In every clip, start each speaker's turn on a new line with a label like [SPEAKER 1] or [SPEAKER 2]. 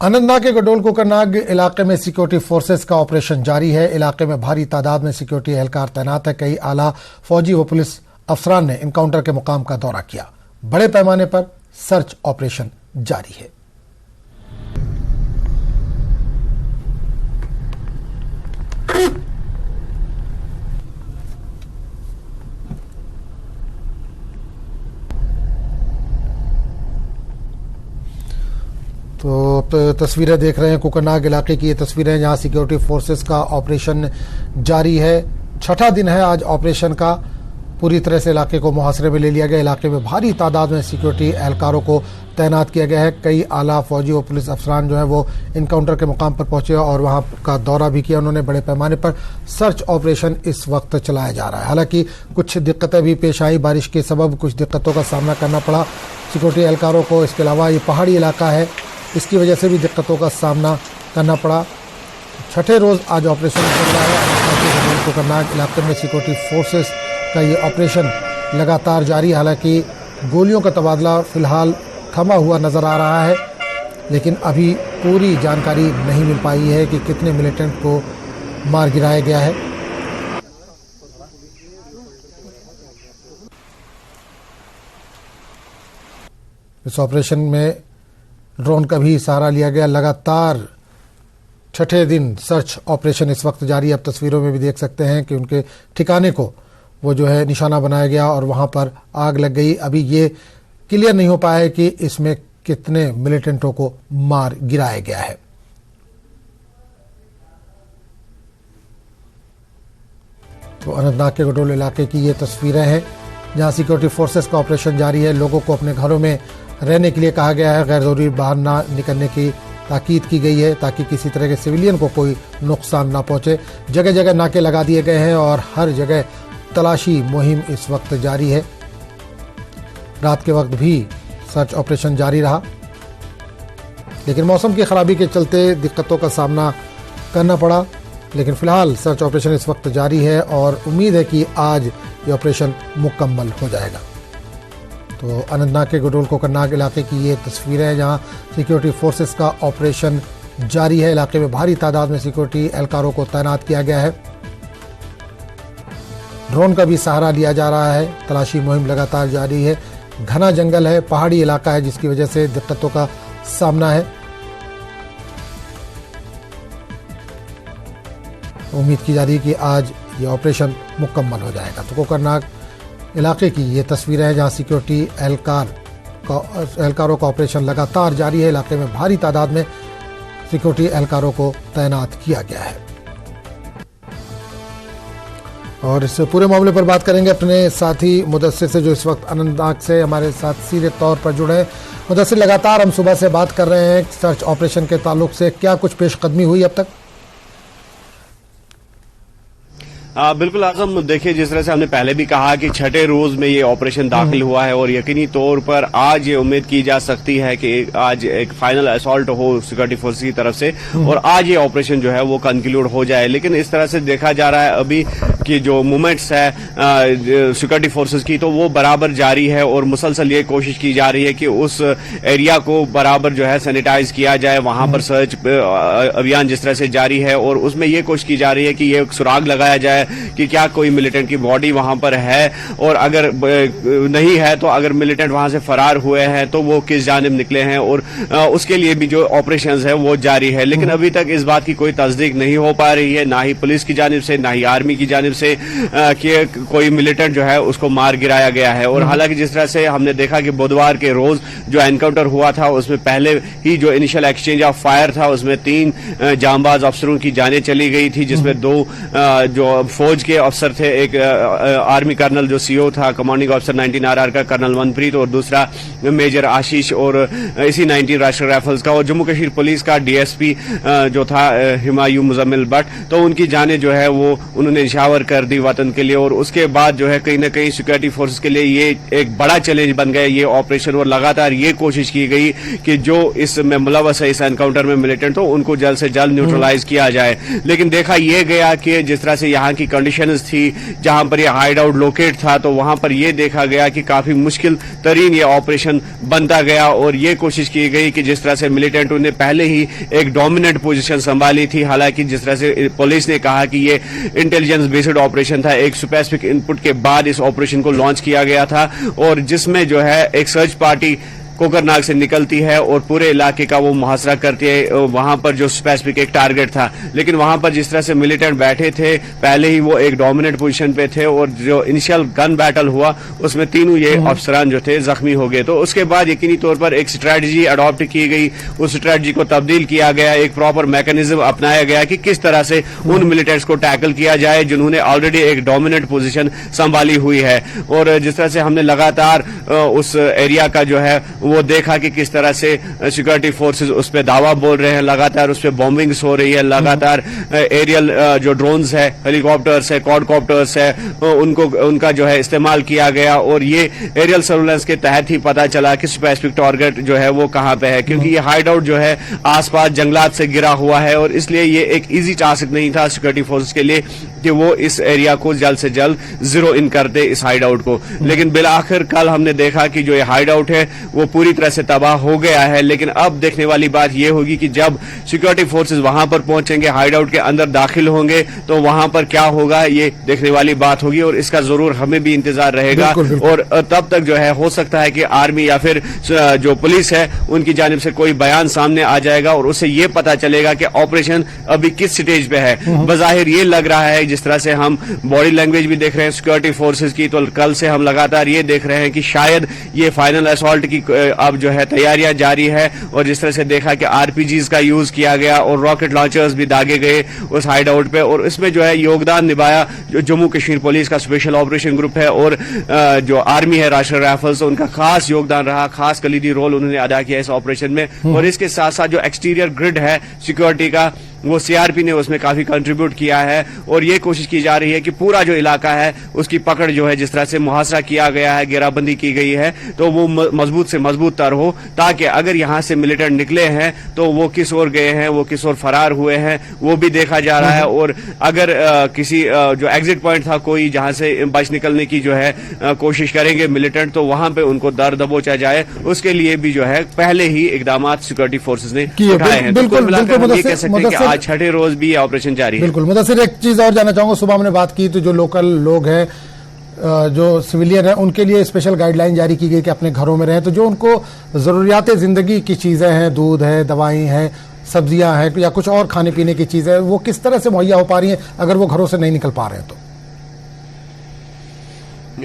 [SPEAKER 1] अनंतनाग के गडोल कोकरनाग इलाके में सिक्योरिटी फोर्सेस का ऑपरेशन जारी है। इलाके में भारी तादाद में सिक्योरिटी एहलकार तैनात है। कई आला फौजी व पुलिस अफसरान ने इनकाउंटर के मुकाम का दौरा किया। बड़े पैमाने पर सर्च ऑपरेशन जारी है। तो तस्वीरें देख रहे हैं कोकरनाग इलाके की। ये तस्वीरें जहां सिक्योरिटी फोर्सेस का ऑपरेशन जारी है। छठा दिन है आज ऑपरेशन का। पूरी तरह से इलाके को मुहासरे में ले लिया गया। इलाके में भारी तादाद में सिक्योरिटी एहलकारों को तैनात किया गया है। कई आला फौजी और पुलिस अफसरान जो है वो इनकाउंटर के मुकाम पर पहुंचे और वहां का दौरा भी किया। उन्होंने बड़े पैमाने पर सर्च ऑपरेशन इस वक्त चलाया जा रहा है। हालांकि कुछ दिक्कतें भी पेश आई। बारिश के सबब कुछ दिक्कतों का सामना करना पड़ा सिक्योरिटी एहलकारों को। इसके अलावा ये पहाड़ी इलाका है, इसकी वजह से भी दिक्कतों का सामना करना पड़ा। छठे रोज़ आज ऑपरेशन चल रहा है। कोकरनाग इलाके में सिक्योरिटी फोर्सेस का ये ऑपरेशन लगातार जारी है। हालांकि गोलियों का तबादला फिलहाल थमा हुआ नज़र आ रहा है, लेकिन अभी पूरी जानकारी नहीं मिल पाई है कि कितने मिलिटेंट को मार गिराया गया है। इस ऑपरेशन में ड्रोन का भी सहारा लिया गया। लगातार छठे दिन सर्च ऑपरेशन इस वक्त जारी है। अब तस्वीरों में भी देख सकते हैं कि उनके ठिकाने को वो जो है निशाना बनाया गया और वहां पर आग लग गई। अभी ये क्लियर नहीं हो पाया है कि इसमें कितने मिलिटेंटों को मार गिराया गया है। तो अनंतनाग के गडोल इलाके की ये तस्वीरें हैं जहां सिक्योरिटी फोर्सेस का ऑपरेशन जारी है। लोगों को अपने घरों में रहने के लिए कहा गया है। गैर जरूरी बाहर ना निकलने की ताकीद की गई है ताकि किसी तरह के सिविलियन को कोई नुकसान ना पहुंचे। जगह जगह नाके लगा दिए गए हैं और हर जगह तलाशी मुहिम इस वक्त जारी है। रात के वक्त भी सर्च ऑपरेशन जारी रहा, लेकिन मौसम की खराबी के चलते दिक्कतों का सामना करना पड़ा। लेकिन फिलहाल सर्च ऑपरेशन इस वक्त जारी है और उम्मीद है कि आज ये ऑपरेशन मुकम्मल हो जाएगा। तो अनंतनाग के गडोल कोकरनाग इलाके की ये तस्वीरें हैं जहां सिक्योरिटी फोर्सेस का ऑपरेशन जारी है। इलाके में भारी तादाद में सिक्योरिटी एहलकारों को तैनात किया गया है। ड्रोन का भी सहारा लिया जा रहा है। तलाशी मुहिम लगातार जारी है। घना जंगल है, पहाड़ी इलाका है, जिसकी वजह से दिक्कतों का सामना है। उम्मीद की जा रही है कि आज ये ऑपरेशन मुकम्मल हो जाएगा। तो कोकरनाग इलाके की ये तस्वीरें हैं जहां सिक्योरिटी एहलकारों का ऑपरेशन लगातार जारी है। इलाके में भारी तादाद में सिक्योरिटी एहलकारों को तैनात किया गया है। और इस पूरे मामले पर बात करेंगे अपने साथी मुदस्सिर से, जो इस वक्त अनंतनाग से हमारे साथ सीधे तौर पर जुड़े हैं। मुदस्सिर, लगातार हम सुबह से बात कर रहे हैं सर्च ऑपरेशन के ताल्लुक से, क्या कुछ पेशकदमी हुई अब तक?
[SPEAKER 2] बिल्कुल आजम, देखिए जिस तरह से हमने पहले भी कहा कि छठे रोज में ये ऑपरेशन दाखिल हुआ है और यकीनी तौर पर आज ये उम्मीद की जा सकती है कि आज एक फाइनल असॉल्ट हो सिक्योरिटी फोर्स की तरफ से और आज ये ऑपरेशन जो है वो कंक्लूड हो जाए। लेकिन इस तरह से देखा जा रहा है अभी कि जो मूवमेंट्स है सिक्योरिटी फोर्सेस की, तो वो बराबर जारी है और मुसलसल ये कोशिश की जा रही है कि उस एरिया को बराबर जो है सैनिटाइज किया जाए। वहां पर सर्च अभियान जिस तरह से जारी है और उसमें ये कोशिश की जा रही है कि ये सुराग लगाया जाए कि क्या कोई मिलिटेंट की बॉडी वहां पर है, और अगर नहीं है तो अगर मिलिटेंट वहां से फरार हुए हैं तो वो किस जानिब निकले हैं, और उसके लिए भी जो ऑपरेशंस है वो जारी है। लेकिन अभी तक इस बात की कोई तस्दीक नहीं हो पा रही है, ना ही पुलिस की जानिब से ना ही आर्मी की जानिब से कि कोई मिलिटेंट जो है उसको मार गिराया गया है। और हालांकि जिस तरह से हमने देखा कि बुधवार के रोज जो एनकाउंटर हुआ था उसमें पहले ही जो इनिशियल एक्सचेंज ऑफ फायर था उसमें 3 जांबाज अफसरों की जानें चली गई थी, जिसमें 2 जो फौज के अफसर थे, एक आर्मी कर्नल जो सीओ था कमांडिंग अफसर 19 RR का कर्नल मनप्रीत, और दूसरा मेजर आशीष, और इसी 19 राष्ट्रीय राइफल्स का, और जम्मू कश्मीर पुलिस का DSP जो था हिमायू मुजम्मिल भट्ट। तो उनकी जानें जो है वो उन्होंने निशावर कर दी वतन के लिए। और उसके बाद जो है कहीं ना कहीं सिक्योरिटी फोर्सेस के लिए ये एक बड़ा चैलेंज बन गया ये ऑपरेशन, और लगातार ये कोशिश की गई कि जो इसमें मुलव्वस है इस एनकाउंटर में मिलिटेंट, तो उनको जल्द से जल्द न्यूट्रलाइज किया जाए। लेकिन देखा यह गया कि जिस तरह से यहाँ की कंडीशंस थी, जहां पर ये हाइड आउट लोकेट था, तो वहां पर ये देखा गया कि काफी मुश्किल तरीन ये ऑपरेशन बनता गया और ये कोशिश की गई कि जिस तरह से मिलिटेंटों ने पहले ही एक डोमिनेंट पोजीशन संभाली थी। हालांकि जिस तरह से पुलिस ने कहा कि ये इंटेलिजेंस बेस्ड ऑपरेशन था, एक स्पेसिफिक इनपुट के बाद इस ऑपरेशन को लॉन्च किया गया था और जिसमें जो है एक सर्च पार्टी कोकरनाग से निकलती है और पूरे इलाके का वो मुहासरा करती है, वहां पर जो स्पेसिफिक एक टारगेट था। लेकिन वहां पर जिस तरह से मिलिटेंट बैठे थे, पहले ही वो एक डोमिनेंट पोजीशन पे थे और जो इनिशियल गन बैटल हुआ उसमें तीनों ये अफसरान जो थे जख्मी हो गए। तो उसके बाद यकीनी तौर पर एक स्ट्रैटेजी अडॉप्ट की गई, उस स्ट्रैटेजी को तब्दील किया गया, एक प्रॉपर मैकेनिज्म अपनाया गया कि किस तरह से उन मिलिटेंट्स को टैकल किया जाए जिन्होंने ऑलरेडी एक डोमिनेंट पोजीशन संभाली हुई है। और जिस तरह से हमने लगातार उस एरिया का जो है वो देखा कि किस तरह से सिक्योरिटी फोर्सेस उस पर दावा बोल रहे हैं, लगातार उस पर बॉम्बिंग्स हो रही है, लगातार एरियल जो ड्रोन्स है, हेलीकॉप्टर्स है, क्वाडकॉप्टर्स है, उनका जो है इस्तेमाल किया गया और ये एरियल सर्वेलेंस के तहत ही पता चला कि स्पेसिफिक टारगेट जो है वो कहां पे है, क्योंकि ये हाइड आउट जो है आसपास जंगलात से गिरा हुआ है और इसलिए ये एक इजी टास्क नहीं था सिक्योरिटी फोर्सेस के लिए कि वो इस एरिया को जल्द से जल्द जीरो इन कर दे, इस हाइड आउट को। लेकिन बिलाखिर कल हमने देखा कि जो ये हाइड आउट है वो पूरी तरह से तबाह हो गया है। लेकिन अब देखने वाली बात यह होगी कि जब सिक्योरिटी फोर्सेस वहां पर पहुंचेंगे, हाइड आउट के अंदर दाखिल होंगे, तो वहां पर क्या होगा ये देखने वाली बात होगी और इसका जरूर हमें भी इंतजार रहेगा। और तब तक जो है हो सकता है कि आर्मी या फिर जो पुलिस है उनकी जानिब से कोई बयान सामने आ जाएगा और उससे ये पता चलेगा कि ऑपरेशन अभी किस स्टेज पे है। बजाहिर ये लग रहा है, जिस तरह से हम बॉडी लैंग्वेज भी देख रहे हैं सिक्योरिटी फोर्सेस की, तो कल से हम लगातार ये देख रहे हैं कि शायद ये फाइनल असॉल्ट की अब जो है तैयारियां जारी है। और जिस तरह से देखा कि आरपीजीज का यूज किया गया और रॉकेट लॉन्चर्स भी दागे गए उस हाइड आउट पे, और इसमें जो है योगदान निभाया जो जम्मू कश्मीर पुलिस का स्पेशल ऑपरेशन ग्रुप है और जो आर्मी है राष्ट्रीय राइफल्स, उनका खास योगदान रहा, खास कलीदी रोल उन्होंने अदा किया इस ऑपरेशन में। और इसके साथ साथ जो एक्सटीरियर ग्रिड है सिक्योरिटी का, वो सीआरपी ने उसमें काफी कंट्रीब्यूट किया है और ये कोशिश की जा रही है कि पूरा जो इलाका है उसकी पकड़ जो है, जिस तरह से मुहासरा किया गया है, घेराबंदी की गई है, तो वो मजबूत से मजबूत तर हो, ताकि अगर यहां से मिलिटेंट निकले हैं तो वो किस ओर गए हैं, वो किस ओर फरार हुए हैं, वो भी देखा जा रहा है। और अगर किसी जो एग्जिट पॉइंट था कोई जहां से बच निकलने की जो है कोशिश करेंगे मिलिटेंट, तो वहां पे उनको दर दबोचा जाए, उसके लिए भी जो है पहले ही इकदाम सिक्योरिटी फोर्सेज ने उठाए हैं। तो कुल मिलाकर हम ये कह सकते हैं कि आज छठे रोज भी ऑपरेशन जारी है।
[SPEAKER 1] बिल्कुल मुदस्सिर, एक चीज और जानना चाहूंगा, सुबह हमने बात की तो जो लोकल लोग हैं, जो सिविलियन है, उनके लिए स्पेशल गाइडलाइन जारी की गई कि अपने घरों में रहें। तो जो उनको जरूरियात जिंदगी की चीजें हैं, दूध है, दवाई है, सब्जियां हैं या कुछ और खाने पीने की चीजें, वो किस तरह से मुहैया हो पा रही हैं अगर वो घरों से नहीं निकल पा रहे हैं? तो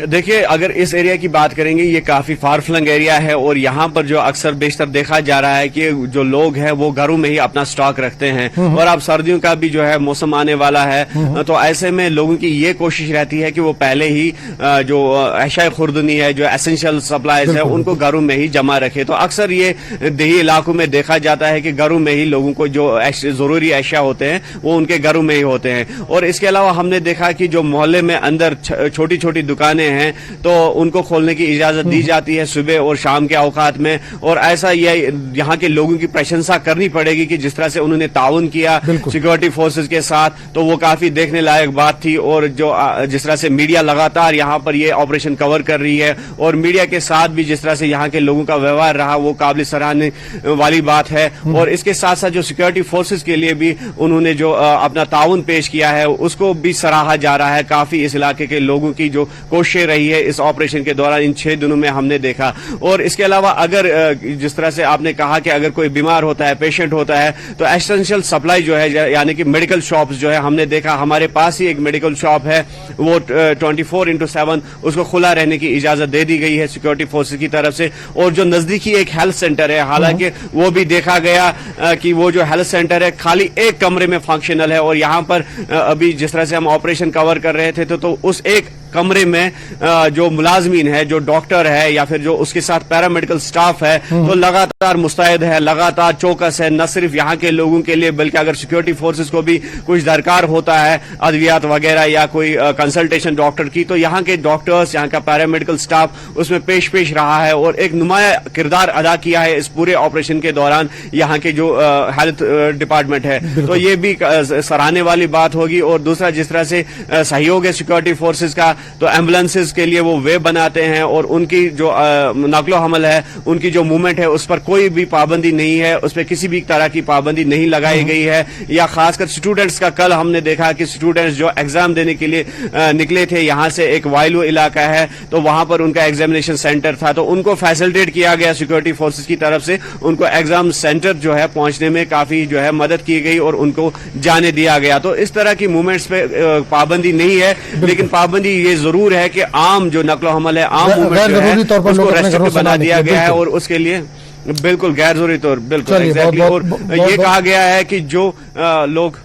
[SPEAKER 2] देखिए, अगर इस एरिया की बात करेंगे, ये काफी फार फ्लंग एरिया है और यहाँ पर जो अक्सर बेशतर देखा जा रहा है कि जो लोग हैं वो घरों में ही अपना स्टॉक रखते हैं और अब सर्दियों का भी जो है मौसम आने वाला है, तो ऐसे में लोगों की ये कोशिश रहती है कि वो पहले ही जो अशाए खुर्दनी है, जो एसेंशियल सप्लाईज है, उनको घरों में ही जमा रखे। तो अक्सर ये देही इलाकों में देखा जाता है कि घरों में ही लोगों को जो जरूरी अशिया होते हैं वो उनके घरों में ही होते हैं। और इसके अलावा हमने देखा कि जो मोहल्ले में अंदर छोटी छोटी दुकानें हैं तो उनको खोलने की इजाजत दी जाती है सुबह और शाम के औकात में, और ऐसा ये यहाँ के लोगों की प्रशंसा करनी पड़ेगी कि जिस तरह से उन्होंने ताउन किया सिक्योरिटी फोर्सेस के साथ, तो वो काफी देखने लायक बात थी। और जो जिस तरह से मीडिया लगातार यहाँ पर ये ऑपरेशन कवर कर रही है और मीडिया के साथ भी जिस तरह से यहाँ के लोगों का व्यवहार रहा, वो काबिल सराहने वाली बात है। और इसके साथ साथ जो सिक्योरिटी फोर्सेस के लिए भी उन्होंने जो अपना ताउन पेश किया है उसको भी सराहा जा रहा है। काफी इस इलाके के लोगों की जो कोशिशें रही है इस ऑपरेशन के दौरान इन 6 दिनों में हमने देखा। और इसके अलावा अगर जिस तरह से आपने कहा कि अगर कोई बीमार होता है, पेशेंट होता है, तो एसेंशियल सप्लाई जो है यानी कि मेडिकल शॉप्स जो है, हमने देखा हमारे पास ही एक मेडिकल शॉप है, वो 24/7 उसको खुला रहने की इजाजत दे दी गई है सिक्योरिटी फोर्सेस की तरफ से। और जो नजदीकी एक हेल्थ सेंटर है, हालांकि वो भी देखा गया कि वो जो हेल्थ सेंटर है खाली एक कमरे में फंक्शनल है और यहां पर अभी जिस तरह से हम ऑपरेशन कवर कर रहे थे तो उस एक कमरे में जो मुलाजमीन है, जो डॉक्टर है या फिर जो उसके साथ पैरामेडिकल स्टाफ है, तो लगातार मुस्तैद है, लगातार चौकस है, न सिर्फ यहाँ के लोगों के लिए बल्कि अगर सिक्योरिटी फोर्सेस को भी कुछ दरकार होता है अद्वियात वगैरह या कोई कंसल्टेशन डॉक्टर की, तो यहाँ के डॉक्टर्स, यहाँ का पैरामेडिकल स्टाफ उसमें पेश रहा है और एक नुमाया किरदार अदा किया है इस पूरे ऑपरेशन के दौरान यहाँ के जो हेल्थ डिपार्टमेंट है। तो ये भी सराहने वाली बात होगी। और दूसरा, जिस तरह से सहयोग है सिक्योरिटी फोर्सेस का, तो एम्बुलेंसेज के लिए वो वे बनाते हैं और उनकी जो नकलो हमल है, उनकी जो मूवमेंट है, उस पर कोई भी पाबंदी नहीं है, उस पर किसी भी तरह की पाबंदी नहीं लगाई गई है। या खासकर स्टूडेंट्स का, कल हमने देखा कि स्टूडेंट्स जो एग्जाम देने के लिए निकले थे, यहां से एक वायलू इलाका है, तो वहां पर उनका एग्जामिनेशन सेंटर था, तो उनको फैसिलिटेट किया गया सिक्योरिटी फोर्सेस की तरफ से, उनको एग्जाम सेंटर जो है पहुंचने में काफी जो है मदद की गई और उनको जाने दिया गया। तो इस तरह की मूवमेंट्स पे पाबंदी नहीं है, लेकिन पाबंदी ये जरूर है कि आम जो नकलो हमल है, आम मूवमेंट जो है, उसको रेस्ट्रिक्ट बना दिया गया है और उसके लिए बिल्कुल गैर जरूरी तौर बिल्कुल एग्जैक्टली। और ये कहा गया है कि जो लोग।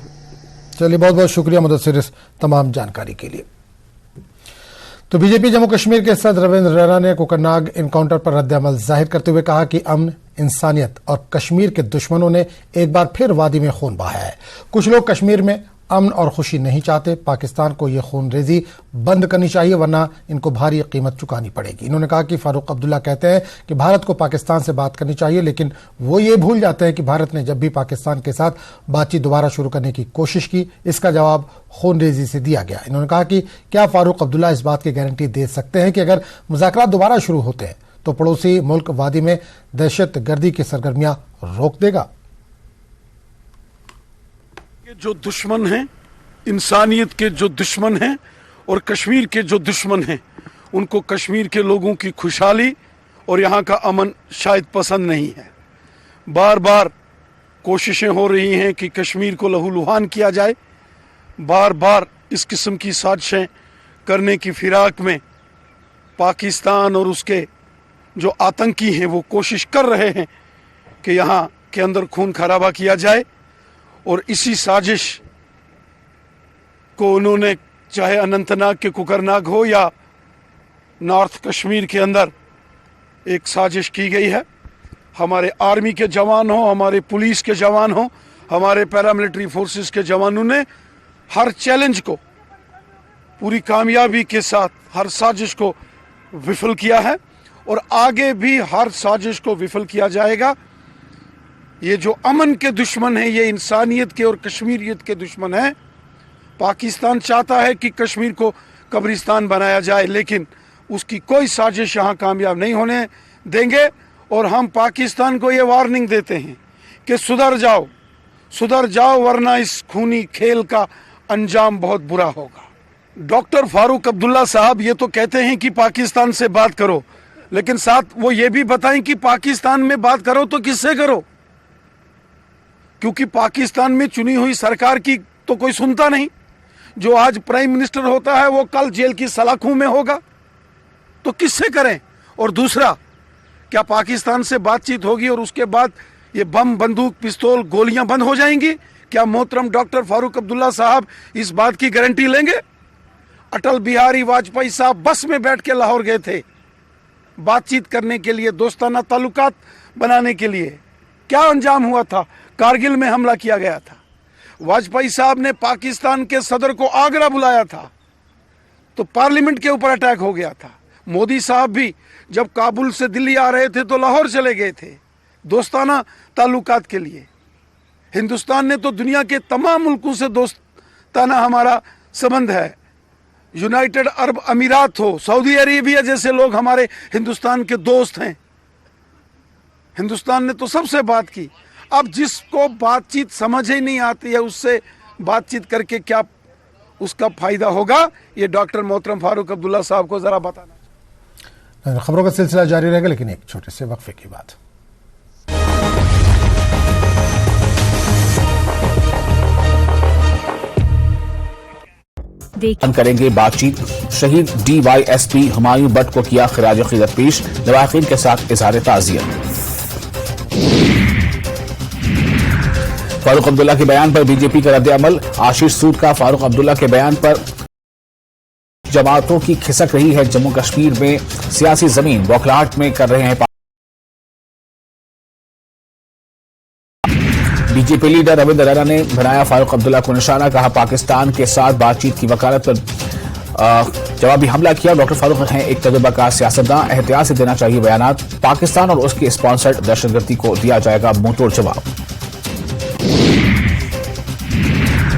[SPEAKER 1] चलिए, बहुत बहुत शुक्रिया मुदस्सिर इस तमाम जानकारी के लिए। तो बीजेपी जम्मू कश्मीर के सदर रविंद्र रैना ने कोकरनाग एनकाउंटर पर रद्द-ए-अमल जाहिर करते हुए कहा कि अमन, इंसानियत और कश्मीर के दुश्मनों ने एक बार फिर वादी में खून बहाया है। कुछ लोग कश्मीर में अमन और खुशी नहीं चाहते। पाकिस्तान को ये खूनरेजी बंद करनी चाहिए, वरना इनको भारी कीमत चुकानी पड़ेगी। इन्होंने कहा कि फारूक अब्दुल्ला कहते हैं कि भारत को पाकिस्तान से बात करनी चाहिए, लेकिन वो ये भूल जाते हैं कि भारत ने जब भी पाकिस्तान के साथ बातचीत दोबारा शुरू करने की कोशिश की, इसका जवाब खूनरेजी से दिया गया। इन्होंने कहा कि क्या फारूक अब्दुल्ला इस बात की गारंटी दे सकते हैं कि अगर मुज़ाकरात दोबारा शुरू होते हैं तो पड़ोसी मुल्क वादी में दहशत गर्दी की सरगर्मियां रोक देगा?
[SPEAKER 3] जो दुश्मन हैं, इंसानियत के जो दुश्मन हैं और कश्मीर के जो दुश्मन हैं, उनको कश्मीर के लोगों की खुशहाली और यहाँ का अमन शायद पसंद नहीं है। बार बार कोशिशें हो रही हैं कि कश्मीर को लहूलुहान किया जाए। बार बार इस किस्म की साजिशें करने की फिराक में पाकिस्तान और उसके जो आतंकी हैं वो कोशिश कर रहे हैं कि यहाँ के अंदर खून खराबा किया जाए। और इसी साजिश को उन्होंने, चाहे अनंतनाग के कोकरनाग हो या नॉर्थ कश्मीर के अंदर, एक साजिश की गई है। हमारे आर्मी के जवान हो, हमारे पुलिस के जवान हो, हमारे पैरामिलिट्री फोर्सेस के जवानों ने हर चैलेंज को पूरी कामयाबी के साथ, हर साजिश को विफल किया है और आगे भी हर साजिश को विफल किया जाएगा। ये जो अमन के दुश्मन है, ये इंसानियत के और कश्मीरियत के दुश्मन है। पाकिस्तान चाहता है कि कश्मीर को कब्रिस्तान बनाया जाए, लेकिन उसकी कोई साजिश यहाँ कामयाब नहीं होने देंगे। और हम पाकिस्तान को ये वार्निंग देते हैं कि सुधर जाओ, वरना इस खूनी खेल का अंजाम बहुत बुरा होगा। डॉक्टर फारूक अब्दुल्ला साहब ये तो कहते हैं कि पाकिस्तान से बात करो, लेकिन साथ वो ये भी बताएं कि पाकिस्तान में बात करो तो किससे करो, क्योंकि पाकिस्तान में चुनी हुई सरकार की तो कोई सुनता नहीं। जो आज प्राइम मिनिस्टर होता है वो कल जेल की सलाखों में होगा, तो किससे करें? और दूसरा, क्या पाकिस्तान से बातचीत होगी और उसके बाद ये बम, बंदूक, पिस्तौल, गोलियां बंद हो जाएंगी? क्या मोहतरम डॉक्टर फारूक अब्दुल्ला साहब इस बात की गारंटी लेंगे? अटल बिहारी वाजपेयी साहब बस में बैठ के लाहौर गए थे बातचीत करने के लिए, दोस्ताना ताल्लुकात बनाने के लिए। क्या अंजाम हुआ था? कारगिल में हमला किया गया था। वाजपेयी साहब ने पाकिस्तान के सदर को आगरा बुलाया था तो पार्लियामेंट के ऊपर अटैक हो गया था। मोदी साहब भी जब काबुल से दिल्ली आ रहे थे तो लाहौर चले गए थे दोस्ताना ताल्लुकात के लिए। हिंदुस्तान ने तो दुनिया के तमाम मुल्कों से दोस्ताना हमारा संबंध है। यूनाइटेड अरब अमीरात हो, सऊदी अरेबिया जैसे लोग हमारे हिंदुस्तान के दोस्त हैं। हिंदुस्तान ने तो सबसे बात की। अब जिसको बातचीत समझ ही नहीं आती है, उससे बातचीत करके क्या उसका फायदा होगा, ये डॉक्टर मोहतरम फारूक अब्दुल्ला साहब को जरा बताना।
[SPEAKER 1] खबरों का सिलसिला जारी रहेगा, लेकिन एक छोटे से वक्फे की बात।
[SPEAKER 4] हम करेंगे बातचीत। शहीद DYSP हुमायूं बट को किया खिराज अकीदत पेश, लवाहिकीन के साथ इजहार ताज़ियत। फारूक अब्दुल्ला के बयान पर बीजेपी का रद्द-ए-अमल। आशीष सूद का फारूक अब्दुल्ला के बयान पर जमातों की खिसक रही है। जम्मू कश्मीर में सियासी जमीन बौखलाहट में कर रहे हैं। बीजेपी लीडर रविंद्र रैना ने बनाया फारूक अब्दुल्ला को निशाना, कहा पाकिस्तान के साथ बातचीत की वकालत पर जवाबी हमला किया। डॉक्टर फारूक हैं एक तजुर्बाकार सियासतदान, एहतियात से देना चाहिए बयानात। पाकिस्तान और उसके स्पॉन्सर्ड दहशतगर्दी को दिया जाएगा मुंहतोड़ जवाब।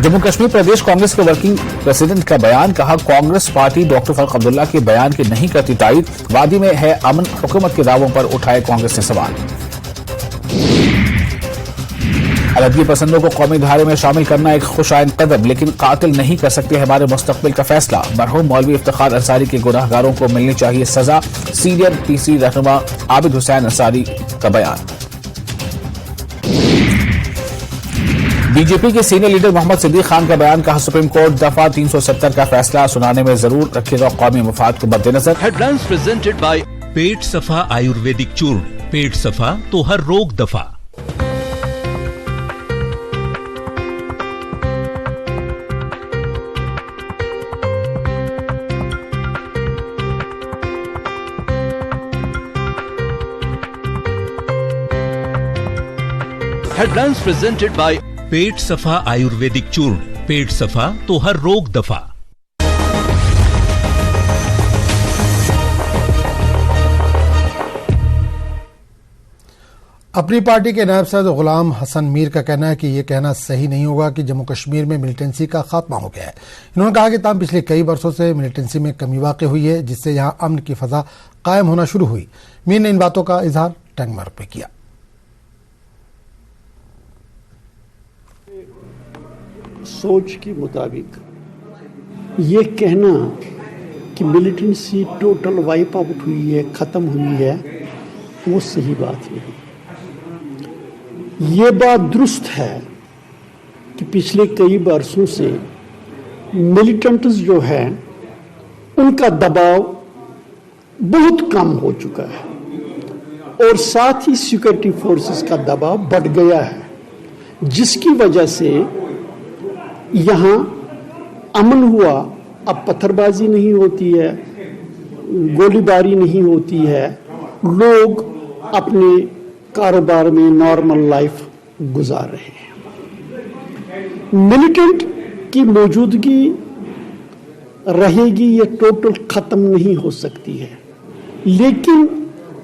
[SPEAKER 4] जम्मू कश्मीर प्रदेश कांग्रेस के वर्किंग प्रेसिडेंट का बयान, कहा कांग्रेस पार्टी डॉक्टर फारूक अब्दुल्ला के बयान की नहीं करती तायीद। वादी में है अमन, हुकूमत के दावों पर उठाए कांग्रेस ने सवाल। अलहदगी पसंदों को कौमी धारे में शामिल करना एक खुशाइन कदम, लेकिन कातिल नहीं कर सकते हमारे मुस्तकबिल का फैसला। मरहूम मौलवी इफ्तिखार अंसारी के गुनाहगारों को मिलनी चाहिए सजा। सीनियर पीसी रहनुमा आबिद हुसैन अंसारी का बयान। बीजेपी के सीनियर लीडर मोहम्मद सिद्दीक खान का बयान, कहा सुप्रीम कोर्ट दफा 370 का फैसला सुनाने में जरूर रखेगा कौमी मफाद को मद्देनजर।
[SPEAKER 5] हेडलाइंस प्रेजेंटेड बाय पेट सफा आयुर्वेदिक चूर्ण, पेट सफा तो हर रोग दफा। हेडलाइंस प्रेजेंटेड बाय पेट सफा आयुर्वेदिक चूर्ण, पेट सफा तो हर रोग दफा।
[SPEAKER 1] अपनी पार्टी के नायब सदर गुलाम हसन मीर का कहना है कि यह कहना सही नहीं होगा कि जम्मू कश्मीर में मिलिटेंसी का खात्मा हो गया है। इन्होंने कहा कि तमाम पिछले कई वर्षों से मिलिटेंसी में कमी वाक़ हुई है, जिससे यहां अमन की फजा कायम होना शुरू हुई। मीर ने इन बातों का इजहार टंगमर्ग में किया।
[SPEAKER 6] सोच के मुताबिक ये कहना कि मिलिटेंसी टोटल वाइप आउट हुई है, ख़त्म हुई है, वो सही बात नहीं। ये बात दुरुस्त है कि पिछले कई वर्षों से मिलिटेंट्स जो है उनका दबाव बहुत कम हो चुका है और साथ ही सिक्योरिटी फोर्सेस का दबाव बढ़ गया है, जिसकी वजह से यहाँ अमन हुआ। अब पत्थरबाजी नहीं होती है, गोलीबारी नहीं होती है, लोग अपने कारोबार में नॉर्मल लाइफ गुजार रहे हैं। मिलिटेंट की मौजूदगी रहेगी, ये टोटल ख़त्म नहीं हो सकती है, लेकिन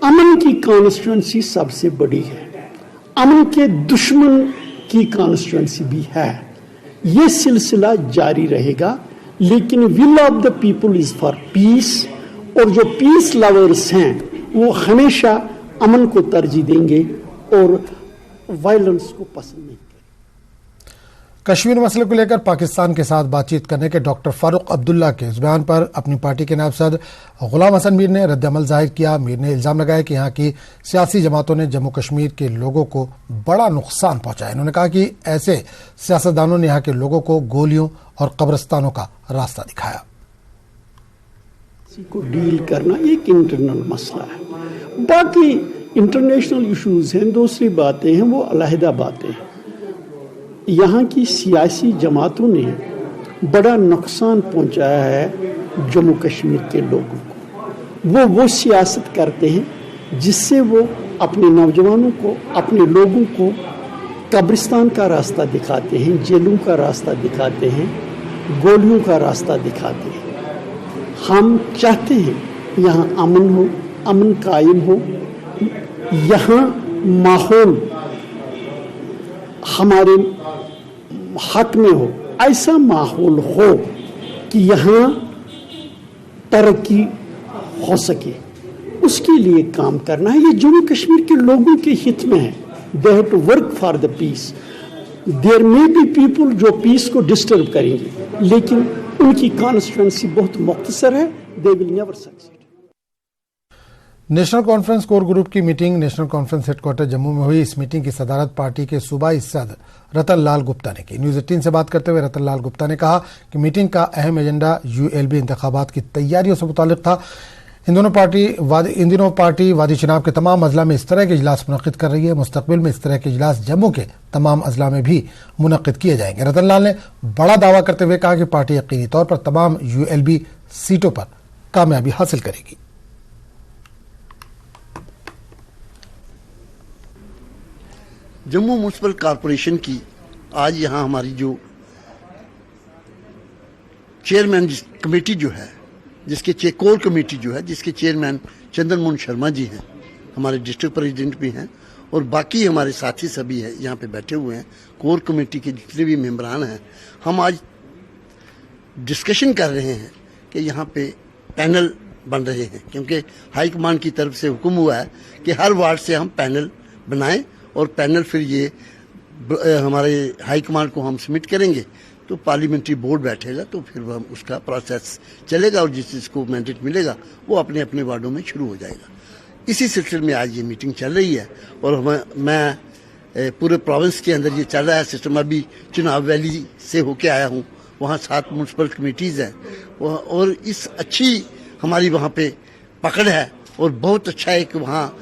[SPEAKER 6] अमन की कॉन्स्टिट्यूंसी सबसे बड़ी है। अमन के दुश्मन की कॉन्स्टिट्यूंसी भी है। ये सिलसिला जारी रहेगा, लेकिन will of the people is for piece, और जो पीस लवर्स हैं वो हमेशा अमन को तरजीह देंगे और वायलेंस को पसंद नहीं करेंगे।
[SPEAKER 1] कश्मीर मसले को लेकर पाकिस्तान के साथ बातचीत करने के डॉक्टर फारूक अब्दुल्ला के इस बयान पर अपनी पार्टी के नायब सदर गुलाम हसन मीर ने रद्द-ए-अमल जाहिर किया। मीर ने इल्जाम लगाया कि यहाँ की सियासी जमातों ने जम्मू कश्मीर के लोगों को बड़ा नुकसान पहुंचाया। इन्होंने कहा कि ऐसे सियासतदानों ने यहाँ के लोगों को गोलियों और कब्रिस्तानों का रास्ता दिखाया।
[SPEAKER 6] किसी को डील करना एक इंटरनल मसला है, बाकी इंटरनेशनल इश्यूज हैं, दूसरी बातें हैं, वो अलहदा बातें हैं। यहाँ की सियासी जमातों ने बड़ा नुकसान पहुँचाया है जम्मू कश्मीर के लोगों को। वो सियासत करते हैं जिससे वो अपने नौजवानों को, अपने लोगों को कब्रिस्तान का रास्ता दिखाते हैं, जेलों का रास्ता दिखाते हैं, गोलियों का रास्ता दिखाते हैं। हम चाहते हैं यहाँ अमन हो, अमन कायम हो, यहाँ माहौल हमारे हक में हो, ऐसा माहौल हो कि यहाँ तरक्की हो सके, उसके लिए काम करना है। ये जम्मू कश्मीर के लोगों के हित में है। They have to work for the peace. There may be people जो पीस को डिस्टर्ब करेंगे, लेकिन उनकी कॉन्स्टिट्यूंसी बहुत मुख्तसर है। They will never succeed.
[SPEAKER 1] National Conference core group की मीटिंग नेशनल कॉन्फ्रेंस हेडक्वार्टर जम्मू में हुई। इस मीटिंग की सदारत पार्टी के सूबाई सदर रतन लाल गुप्ता ने की। न्यूज 18 से बात करते हुए रतन लाल गुप्ता ने कहा कि मीटिंग का अहम एजेंडा यूएलबी इंतखाबात की तैयारियों से मुतालिक था। इन दिनों पार्टी वादी चुनाव के तमाम अजला में इस तरह के इजलास मुनक्किद कर रही है। मुस्तकबिल में इस तरह के इजलास जम्मू के तमाम अजला में भी मुनक्किद किए जाएंगे। रतन लाल ने बड़ा दावा करते हुए कहा कि पार्टी यकीनी तौर पर तमाम यूएलबी सीटों पर कामयाबी हासिल करेगी।
[SPEAKER 7] जम्मू म्यूनिसिपल कॉरपोरेशन की आज यहाँ हमारी जो चेयरमैन कमेटी जो है, जिसके कोर कमेटी जो है, जिसके चेयरमैन चंद्र मोहन शर्मा जी हैं, हमारे डिस्ट्रिक्ट प्रेसिडेंट भी हैं और बाकी हमारे साथी सभी हैं यहाँ पे बैठे हुए हैं। कोर कमेटी के जितने भी मेंबरान हैं, हम आज डिस्कशन कर रहे हैं कि यहाँ पे पैनल बन रहे हैं, क्योंकि हाई कमांड की तरफ से हुक्म हुआ है कि हर वार्ड से हम पैनल बनाएं और पैनल फिर ये हमारे हाई कमांड को हम सबमिट करेंगे तो पार्लियामेंट्री बोर्ड बैठेगा, तो फिर हम उसका प्रोसेस चलेगा और जिस जिसको मैंडेट मिलेगा वो अपने अपने वार्डों में शुरू हो जाएगा। इसी सिलसिले में आज ये मीटिंग चल रही है और मैं पूरे प्रोविंस के अंदर ये चल रहा है सिस्टम। अभी चुनाव वैली से होके आया हूँ, वहाँ 7 म्यूनसिपल कमेटीज़ हैं और इस अच्छी हमारी वहाँ पे पकड़ है और बहुत अच्छा एक वहाँ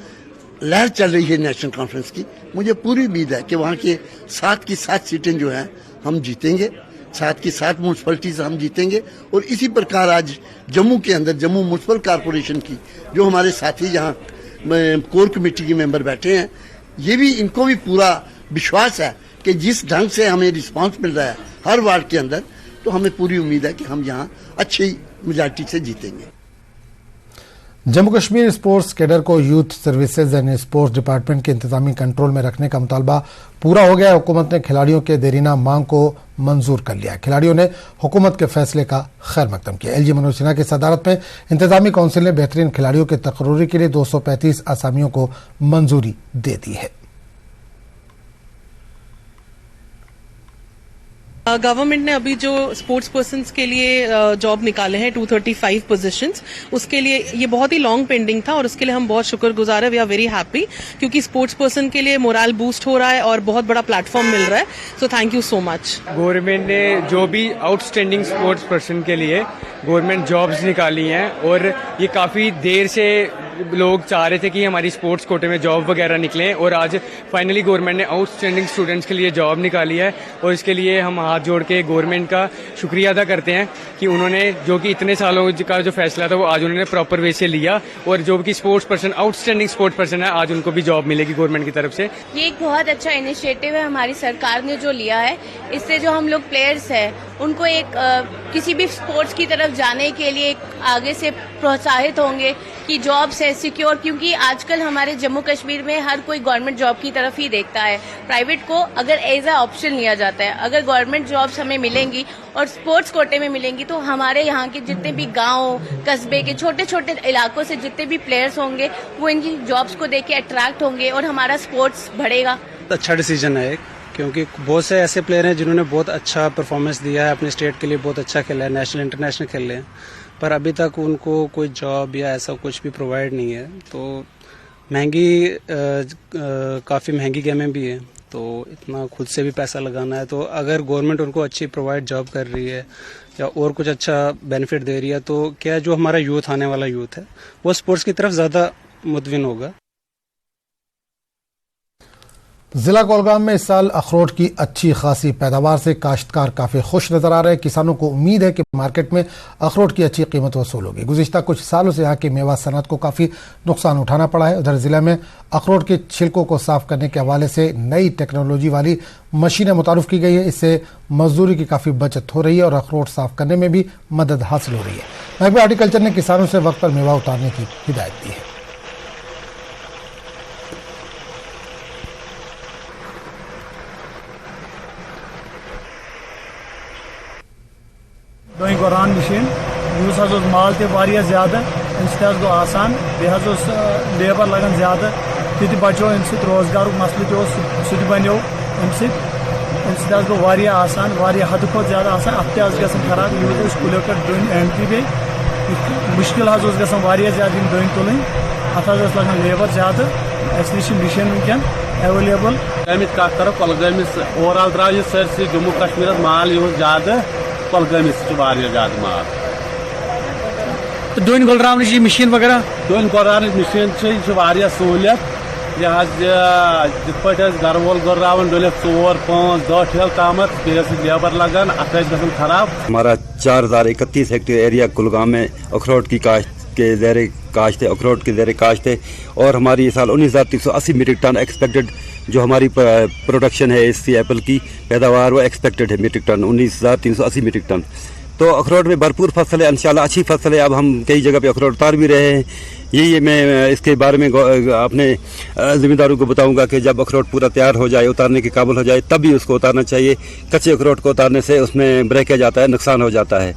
[SPEAKER 7] लहर चल रही है नेशनल कॉन्फ्रेंस की। मुझे पूरी उम्मीद है कि वहाँ के 7 की 7 सीटें जो हैं हम जीतेंगे, 7 की 7 म्यूनसिपलिटीज हम जीतेंगे। और इसी प्रकार आज जम्मू के अंदर जम्मू म्यूनसिपल कॉरपोरेशन की जो हमारे साथी यहाँ कोर कमेटी के मेंबर बैठे हैं, ये भी इनको भी पूरा विश्वास है कि जिस ढंग से हमें रिस्पांस मिल रहा है हर वार्ड के अंदर, तो हमें पूरी उम्मीद है कि हम यहाँ अच्छी मेजॉरिटी से जीतेंगे।
[SPEAKER 1] जम्मू कश्मीर स्पोर्ट्स कैडर को youth services and sports department के इंतजामी कंट्रोल में रखने का मुतालबा पूरा हो गया है। हुकूमत ने खिलाड़ियों के देरीना मांग को मंजूर कर लिया है। खिलाड़ियों ने हुकूमत के फैसले का खैर मकदम किया। एलजी मनोज सिन्हा की सदारत में इंतजामी काउंसिल ने बेहतरीन खिलाड़ियों के तकर्री के लिए 235 आसामियों को मंजूरी दे दी है।
[SPEAKER 8] गवर्नमेंट ने अभी जो स्पोर्ट्स पर्सन्स के लिए जॉब निकाले हैं 235 पोजीशंस, उसके लिए ये बहुत ही लॉन्ग पेंडिंग था और उसके लिए हम बहुत शुक्रगुजार है। वी आर वेरी हैप्पी क्योंकि स्पोर्ट्स पर्सन के लिए मोरल बूस्ट हो रहा है और बहुत बड़ा प्लेटफॉर्म मिल रहा है। So thank you so much.
[SPEAKER 9] Government ने जो भी आउटस्टैंडिंग स्पोर्ट्स पर्सन के लिए गवर्नमेंट जॉब्स निकाली हैं और ये काफ़ी देर से लोग चाह रहे थे कि हमारी स्पोर्ट्स कोटे में जॉब वगैरह निकलें और आज फाइनली गवर्नमेंट ने आउटस्टैंडिंग स्टूडेंट्स के लिए जॉब निकाली है और इसके लिए हम हाथ जोड़ के गवर्नमेंट का शुक्रिया अदा करते हैं कि उन्होंने जो कि इतने सालों का जो फैसला था वो आज उन्होंने प्रॉपर वे से लिया और जो कि sports person outstanding sports person है आज उनको भी जॉब मिलेगी गवर्नमेंट की तरफ से।
[SPEAKER 10] ये एक बहुत अच्छा इनिशिएटिव है हमारी सरकार ने जो लिया है। इससे जो हम लोग प्लेयर्स हैं उनको एक किसी भी स्पोर्ट्स की तरफ जाने के लिए आगे से प्रोत्साहित होंगे कि जॉब्स है सिक्योर, क्योंकि आजकल हमारे जम्मू कश्मीर में हर कोई गवर्नमेंट जॉब की तरफ ही देखता है। प्राइवेट को अगर एज अ ऑप्शन लिया जाता है। अगर गवर्नमेंट जॉब्स हमें मिलेंगी और स्पोर्ट्स कोटे में मिलेंगी तो हमारे यहाँ के जितने भी गांव कस्बे के छोटे छोटे इलाकों से जितने भी प्लेयर्स होंगे वो इनकी जॉब्स को देख के अट्रैक्ट होंगे और हमारा स्पोर्ट्स बढ़ेगा।
[SPEAKER 11] अच्छा डिसीजन है क्योंकि बहुत से ऐसे प्लेयर हैं जिन्होंने बहुत अच्छा परफॉर्मेंस दिया है, अपने स्टेट के लिए बहुत अच्छा खेला है, नेशनल इंटरनेशनल खेले हैं, पर अभी तक उनको कोई जॉब या ऐसा कुछ भी प्रोवाइड नहीं है। तो काफ़ी महंगी गेमें भी हैं, तो इतना खुद से भी पैसा लगाना है। तो अगर गवर्नमेंट उनको अच्छी प्रोवाइड जॉब कर रही है या और कुछ अच्छा बेनिफिट दे रही है तो क्या जो हमारा यूथ आने वाला यूथ है वो स्पोर्ट्स की तरफ ज़्यादा मुतविन होगा।
[SPEAKER 1] जिला कोलगाम में इस साल अखरोट की अच्छी खासी पैदावार से काश्तकार काफी खुश नजर आ रहे हैं। किसानों को उम्मीद है कि मार्केट में अखरोट की अच्छी कीमत वसूल होगी। गुज़िश्ता कुछ सालों से यहाँ की मेवा सनत को काफी नुकसान उठाना पड़ा है। उधर जिले में अखरोट के छिलकों को साफ करने के हवाले से नई टेक्नोलॉजी वाली मशीनें मुतारुफ की गई है। इससे मजदूरी की काफी बचत हो रही है और अखरोट साफ करने में भी मदद हासिल हो रही है। महकमा हॉर्टिकल्चर ने किसानों से वक्त पर मेवा उतारने की हिदायत दी है।
[SPEAKER 12] दोई कुरान मशीन यूस माल ते ज्यादा गो आसान लेबर लगन ज्यादा ती बचो अम रोजगार मसले सह बनो अम गो आसान हद खो ज्यादा आसान अत खराब यूज कुलो पे डन एंट्री बे मुश्किल ज्यादा डन तुलन अत लगन लेबर ज्यादा अस नश मशीन वनकन एवेलेबल
[SPEAKER 13] करो कुलगामिस ओवरऑल द्राव सरसी जम्मू कश्मीर माल यूज ज्यादा कुलगामिस ज्यादा माल
[SPEAKER 12] डोन गुलरान मशीन वगैरह
[SPEAKER 13] डोन गुलरान मशीन सहूलियत जित पे गर वोल गुर्रावन डलित 4, 5, 10 ठेल ताम लेबर लगान अत गन खराब।
[SPEAKER 14] हमारा 4031 हेक्टेयर एरिया कुलगाम में अखरोट की काश्त के ज़ेरे काश्त है, अखरोट के ज़ेरे काश्त है और हमारी इस साल 19,380 मीट्रिक टन एक्सपेक्टेड जो हमारी प्रोडक्शन है इसकी एप्पल की पैदावार वो एक्सपेक्टेड है मीट्रिक टन 19,380 मीट्रिक टन। तो अखरोट में भरपूर फसल है, इंशाल्लाह अच्छी फसल है। अब हम कई जगह पे अखरोट उतार भी रहे हैं। यही मैं इसके बारे में अपने ज़िम्मेदारों को बताऊंगा कि जब अखरोट पूरा तैयार हो जाए, उतारने के काबिल हो जाए, तब भी उसको उतारना चाहिए। कच्चे अखरोट को उतारने से उसमें ब्रेकेज आता है, नुकसान हो जाता है।